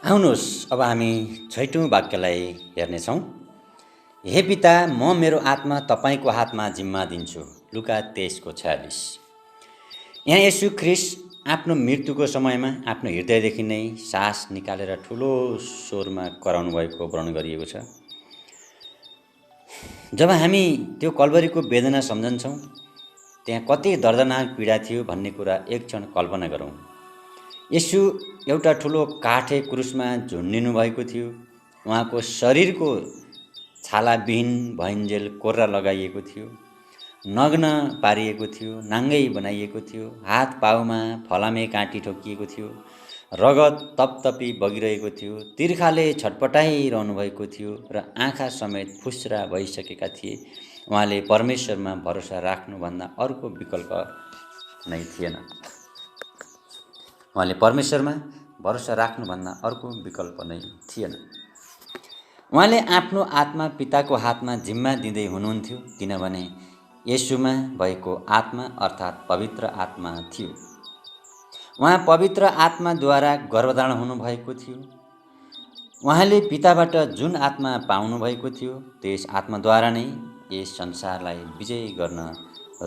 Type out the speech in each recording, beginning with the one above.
आउनुहोस् अब हामी छैटौँ वाक्यलाई हेर्नेछौँ। हे पिता, म मेरो आत्मा तपाईँको हातमा जिम्मा दिन्छु। लुका 23:46। यहाँ येशू ख्रीष्ट आफ्नो मृत्युको समयमा आफ्नो हृदयदेखि नै सास निकालेर ठुलो स्वरमा कराउनु भएको वर्णन गरिएको छ। जब हामी त्यो कल्वरीको वेदना सम्झन्छौँ, त्यहाँ कति दर्दनाक पीडा थियो भन्ने कुरा एक क्षण कल्पना गरौँ। येशू एउटा ठुलो काठे क्रुसमा झुन्डिनु भएको थियो। उहाँको शरीरको छालाविहीन भइन्जेल कोर्रा लगाइएको थियो, नग्न पारिएको थियो, नाङ्गै बनाइएको थियो, हात पाउमा फलामे काँटी ठोकिएको थियो, रगत तपतपी बगिरहेको थियो, तिर्खाले छटपटाइरहनु भएको थियो र आँखा समेत फुस्रा भइसकेका थिए। उहाँले परमेश्वरमा भरोसा राख्नुभन्दा अर्को विकल्प नै थिएन। उहाँले परमेश्वरमा भरोसा राख्नुभन्दा अर्को विकल्प नै थिएन। उहाँले आफ्नो आत्मा पिताको हातमा जिम्मा दिँदै हुनुहुन्थ्यो, किनभने येशूमा भएको आत्मा अर्थात् पवित्र आत्मा थियो। उहाँ पवित्र आत्माद्वारा गर्भधारण हुनुभएको थियो। उहाँले पिताबाट जुन आत्मा पाउनुभएको थियो, त्यस आत्माद्वारा नै यस संसारलाई विजय गर्न,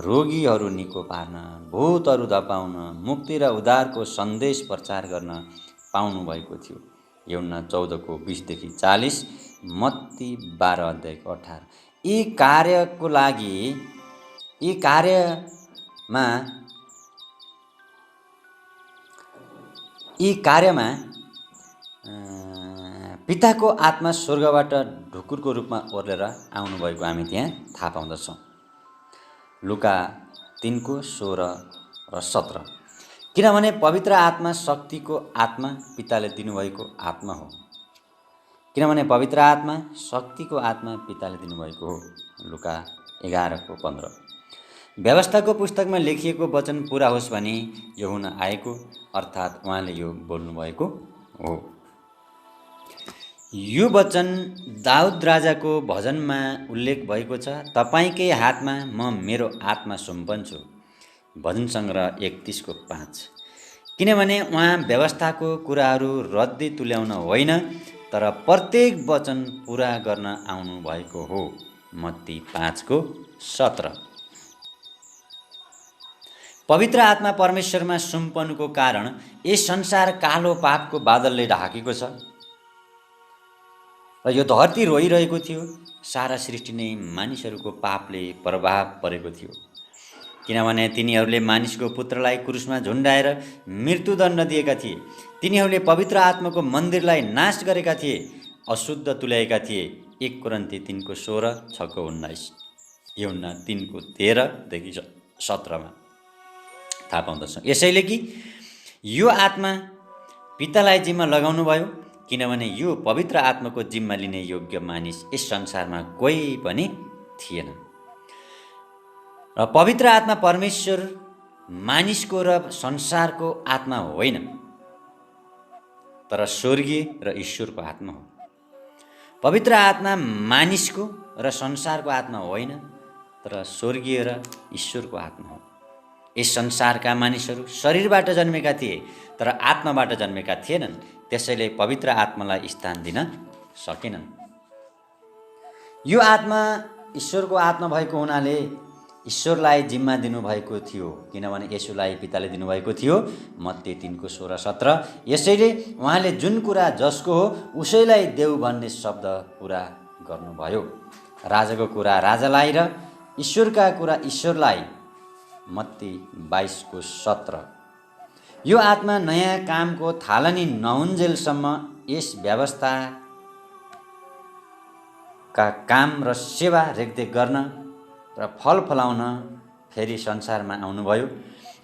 रोगीहरू निको पार्न, भूतहरू धपाउन, मुक्ति र उद्धारको सन्देश प्रचार गर्न पाउनुभएको थियो। यूहन्ना 14:20-40, मत्ती 12:18। यी कार्यमा पिताको आत्मा स्वर्गबाट ढुकुरको रूपमा ओर्लेर आउनुभएको हामी त्यहाँ थाहा पाउँदछौँ। लुका 3:16 र 17। किनभने पवित्र आत्मा शक्तिको आत्मा पिताले दिनुभएको आत्मा हो। लुका 11:15। व्यवस्थाको पुस्तकमा लेखिएको वचन पूरा होस् भनी यो हुन आएको, अर्थात् उहाँले यो बोल्नुभएको हो। यो वचन दाउद राजाको भजनमा उल्लेख भएको छ। तपाईँकै हातमा म मेरो आत्मा सुम्पन्छु। भजन सङ्ग्रह 31:5। किनभने उहाँ व्यवस्थाको कुराहरू रद्दी तुल्याउन होइन, तर प्रत्येक वचन पुरा गर्न आउनुभएको हो। मत्ती 5:17। पवित्र आत्मा परमेश्वरमा सुम्पनुको कारण यस संसार कालो पापको बादलले ढाकेको छ र यो धरती रोइरहेको थियो। सारा सृष्टि नै मानिसहरूको पापले प्रभाव परेको थियो, किनभने तिनीहरूले मानिसको पुत्रलाई क्रुसमा झुन्डाएर मृत्युदण्ड दिएका थिए। तिनीहरूले पवित्र आत्माको मन्दिरलाई नाश गरेका थिए, अशुद्ध तुल्याएका थिए। 1 कोरिन्थी 3:16-19, यूहन्ना 3:13-17 थाहा पाउँदछौँ। यसैले कि यो आत्मा पितालाई जिम्मा लगाउनु भयो, किनभने यो पवित्र आत्माको जिम्मा लिने योग्य मानिस यस संसारमा कोही पनि थिएन। र पवित्र आत्मा परमेश्वर मानिसको र संसारको आत्मा होइन, तर स्वर्गीय र ईश्वरको आत्मा हो। पवित्र आत्मा मानिसको र संसारको आत्मा होइन, तर स्वर्गीय र ईश्वरको आत्मा हो। यस संसारका मानिसहरू शरीरबाट जन्मेका थिए, तर आत्माबाट जन्मेका थिएनन्। त्यसैले पवित्र आत्मालाई स्थान दिन सकेनन्। यो आत्मा ईश्वरको आत्मा भएको हुनाले ईश्वरलाई जिम्मा दिनुभएको थियो, किनभने येशूलाई पिताले दिनुभएको थियो। मत्ती 3:16-17। यसैले उहाँले जुन कुरा जसको हो उसैलाई देऊ भन्ने शब्द पुरा गर्नुभयो। राजाको कुरा राजालाई र ईश्वरका कुरा ईश्वरलाई। मत्ती 22:17। यो आत्मा नयाँ कामको थालनी नहुन्जेलसम्म यस व्यवस्थाका काम र सेवा रेखदेख गर्न र फल फलाउन फेरि संसारमा आउनुभयो।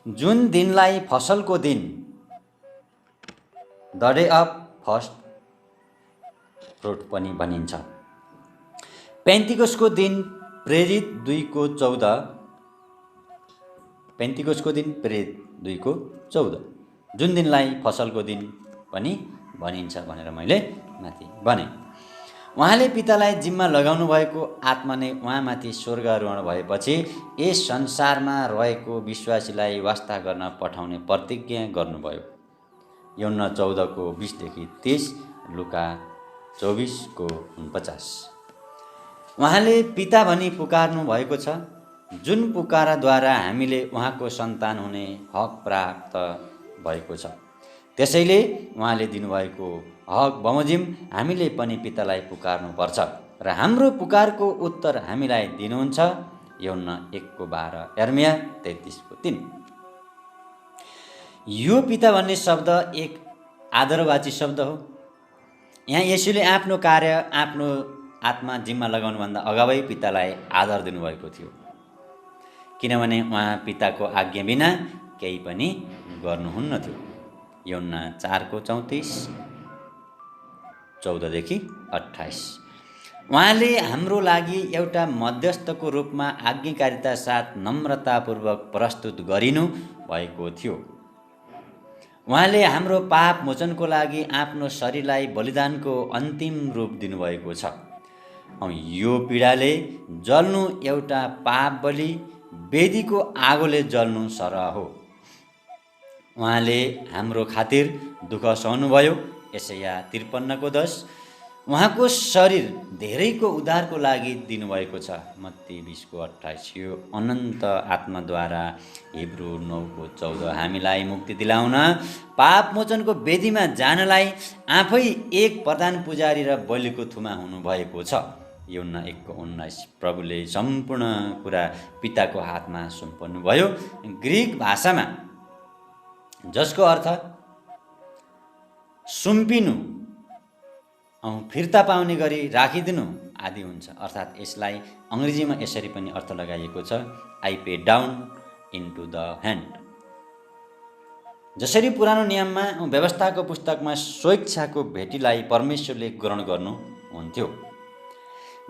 जुन दिनलाई फसलको दिन, the day of first fruit पनि भनिन्छ। पेन्तिकोसको दिन प्रेरित 2:14। जुन दिनलाई फसलको दिन पनि भनिन्छ भनेर मैले माथि भने। उहाँले पितालाई जिम्मा लगाउनु भएको आत्मा नै उहाँमाथि स्वर्गारोहण भएपछि यस संसारमा रहेको विश्वासीलाई वास्ता गर्न पठाउने प्रतिज्ञा गर्नुभयो। यौना 14 को 20 देखि 23, लुका 24 को 49। उहाँले पिता भनी पुकार्नु भएको छ, जुन पुकाराद्वारा हामीले उहाँको सन्तान हुने हक प्राप्त भएको छ। त्यसैले उहाँले दिनुभएको हक बमोजिम हामीले पनि पितालाई पुकार्नुपर्छ र हाम्रो पुकारको उत्तर हामीलाई दिनुहुन्छ। यौना 1:12, यर्मिया 33:3। यो पिता भन्ने शब्द एक आदरवाची शब्द हो। यहाँ येशूले आफ्नो कार्य, आफ्नो आत्मा जिम्मा लगाउनुभन्दा अगावै पितालाई आदर दिनुभएको थियो, किनभने उहाँ पिताको आज्ञा बिना केही पनि गर्नुहुन्न थियो। यौना 4:34, 14 देखि 28। उहाँले हाम्रो लागि एउटा मध्यस्थको रूपमा आज्ञाकारिता साथ नम्रतापूर्वक प्रस्तुत गरिनु भएको थियो। उहाँले हाम्रो पाप मोचनको लागि आफ्नो शरीरलाई बलिदानको अन्तिम रूप दिनुभएको छ। यो पीडाले जल्नु एउटा पाप बलि वेदीको आगोले जल्नु सरह हो। उहाँले हाम्रो खातिर दुःख सहनुभयो। यशाया 53:10। उहाँको शरीर धेरैको उद्धारको लागि दिनुभएको छ। मत्ती 20:28। यो अनन्त आत्माद्वारा हिब्रू 9:14 हामीलाई मुक्ति दिलाउन, पाप मोचनको वेदीमा जानलाई आफै एक प्रधान पुजारी र बलिको थुमा हुनुभएको छ। यौना 1:19। प्रभुले सम्पूर्ण कुरा पिताको हातमा सुम्पन्नुभयो। ग्रीक भाषामा जसको अर्थ सुम्पिनु, फिर्ता पाउने गरी राखिदिनु आदि हुन्छ, अर्थात् यसलाई अङ्ग्रेजीमा यसरी पनि अर्थ लगाइएको छ, I pay down into the hand. जसरी पुरानो नियममा व्यवस्थाको पुस्तकमा स्वेच्छाको भेटीलाई परमेश्वरले ग्रहण गर्नुहुन्थ्यो,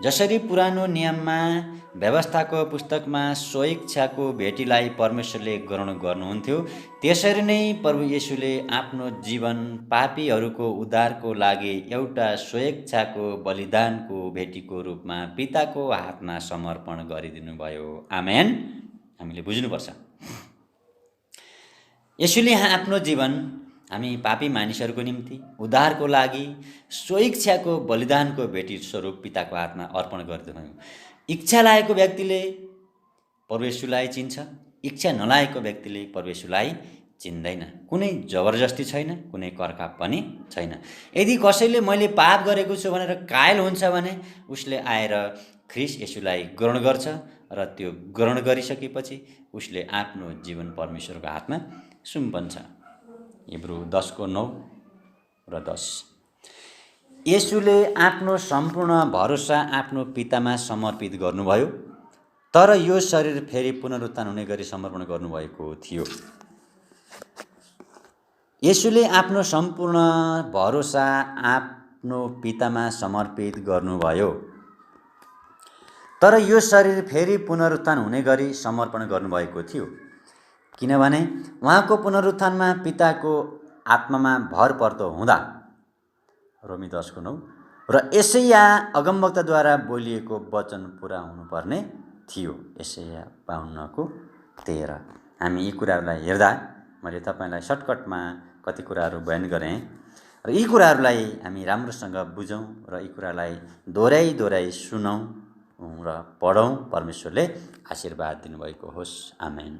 जसरी पुरानो नियममा व्यवस्थाको पुस्तकमा स्वेच्छाको भेटीलाई परमेश्वरले ग्रहण गर्नुहुन्थ्यो, त्यसरी नै प्रभु येशूले आफ्नो जीवन पापीहरूको उद्धारको लागि एउटा स्वेच्छाको बलिदानको भेटीको रूपमा पिताको हातमा समर्पण गरिदिनुभयो। आमेन। हामीले बुझ्नुपर्छ, येशूले आफ्नो जीवन हामी पापी मानिसहरूको निम्ति उद्धारको लागि स्वेच्छाको बलिदानको भेटी स्वरूप पिताको हातमा अर्पण गरिदिनुभयो। इच्छा लागेको व्यक्तिले प्रभु येशूलाई चिन्छ, इच्छा नलागेको व्यक्तिले प्रभु येशूलाई चिन्दैन। कुनै जबरजस्ती छैन, कुनै कर्काप पनि छैन। यदि कसैले मैले पाप गरेको छु भनेर कायल हुन्छ भने उसले आएर ख्रीष्ट येशूलाई ग्रहण गर्छ र त्यो ग्रहण गरिसकेपछि उसले आफ्नो जीवन परमेश्वरको हातमा सुम्पन्छ। हिब्रू 10:9 र 10। येशूले आफ्नो सम्पूर्ण भरोसा आफ्नो पितामा समर्पित गर्नुभयो, तर यो शरीर फेरि पुनरुत्थान हुने गरी समर्पण गर्नुभएको थियो। येशूले आफ्नो सम्पूर्ण भरोसा आफ्नो पितामा समर्पित गर्नुभयो, तर यो शरीर फेरि पुनरुत्थान हुने गरी समर्पण गर्नुभएको थियो, किनभने उहाँको पुनरुत्थानमा पिताको आत्मामा भर पर्दो हुँदा, रोमी 10:9, र यशाया अगमवक्ताद्वारा बोलिएको वचन पुरा हुनुपर्ने थियो, यशाया 52:13। हामी यी कुराहरूलाई हेर्दा मैले तपाईँलाई सर्टकटमा कति कुराहरू बयान गरेँ र यी कुराहरूलाई हामी राम्रोसँग बुझौँ र यी कुरालाई दोहोऱ्याइ सुनौँ र पढौँ। परमेश्वरले आशीर्वाद दिनुभएको होस्। आमेन।